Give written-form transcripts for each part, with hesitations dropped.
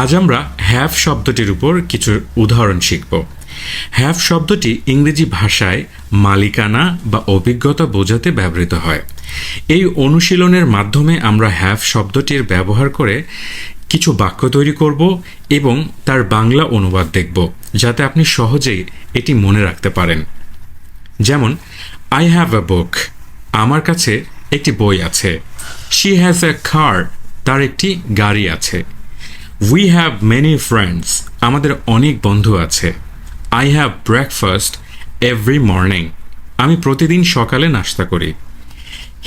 আজ আমরা হ্যাভ শব্দটির উপর কিছু উদাহরণ শিখব। হ্যাভ শব্দটি ইংরেজি ভাষায় মালিকানা বা অভিজ্ঞতা বোঝাতে ব্যবহৃত হয়। এই অনুশীলনের মাধ্যমে আমরা হ্যাভ শব্দটির ব্যবহার করে কিছু বাক্য তৈরি করব এবং তার বাংলা অনুবাদ দেখব, যাতে আপনি সহজেই এটি মনে রাখতে পারেন। যেমন, আই হ্যাভ এ বুক, আমার কাছে একটি বই আছে। শি হ্যাজ এ কার, তার একটি গাড়ি আছে। উই হ্যাভ মেনি ফ্রেন্ডস, আমাদের অনেক বন্ধু আছে। I have breakfast every morning, আমি প্রতিদিন সকালে নাস্তা করি।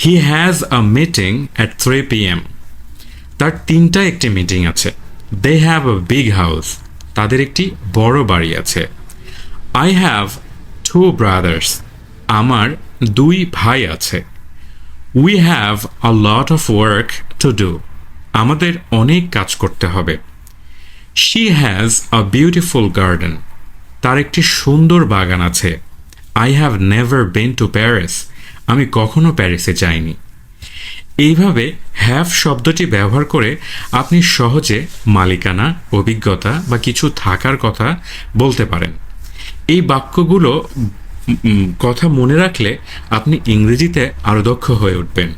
He has a meeting at 3 PM, তার 3টা একটি মিটিং আছে। They have a big house, তাদের একটি বড় বাড়ি আছে। আই হ্যাভ 2 ব্রাদার্স, আমার 2 ভাই আছে। We have a lot of work to do, আমাদের অনেক কাজ করতে হবে। She has a beautiful garden, তার একটি সুন্দর বাগান আছে। I have never been to Paris, আমি কখনো প্যারিসে যাইনি। এইভাবে হ্যাভ শব্দটি ব্যবহার করে আপনি সহজে মালিকানা, অভিজ্ঞতা বা কিছু থাকার কথা বলতে পারেন। এই বাক্যগুলো কথা মনে রাখলে আপনি ইংরেজিতে আরও দক্ষ হয়ে উঠবেন।